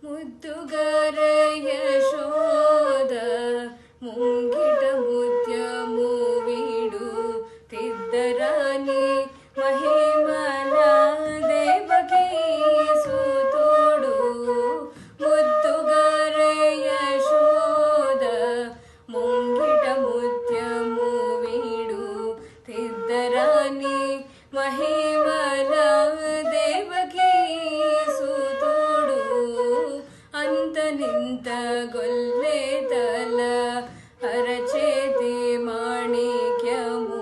ಮುದ್ದುಗರ ಯಶೋದ ಮುಂಗಿಟ ಮುದ್ಯಮು ವೀಡು ತಿದ್ದರಾನಿ ಮಹಿಮಲ ದೇವಕಿ ಸುತೋಡು ಮುದ್ದುಗರ ಯಶೋದ ಮುಂಗಿಟ ಮುದ್ಯಮು ವೀಡು ತಿದ್ದರಾನಿ ಮಹಿಮಲ ದೇವಕಿ ಸುತೋಡು ಅಂತ ನಿಂತ ಗೊಲ್ಲೆ ತಲ ಅರಚೇತಿ ಮಾಣಿಕ್ಯಮು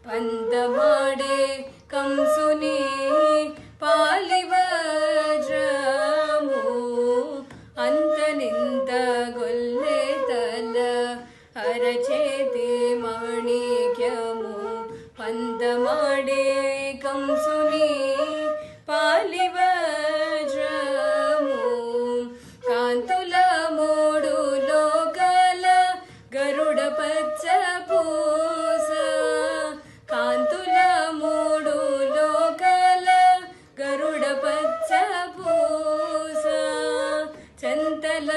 ಪಂತ ಮಾಡೆ ಕಂಸುನಿ ಪಾಲಿವಜ್ರಮು ಅಂತ ನಿಂತ ಗೊಲ್ಲೆ ತಲ ಅರಚೇತಿ ಮಾಣಿಕ್ಯಮು ಪಂತ ಮಾಡೆ ಕಂಸುನಿ పాలివజ్రము కాంతుల మూడు లోకాల గరుడ పచ్చ పూస కాంతుల మూడు లోకాల గరుడ పచ్చ పూస చంతల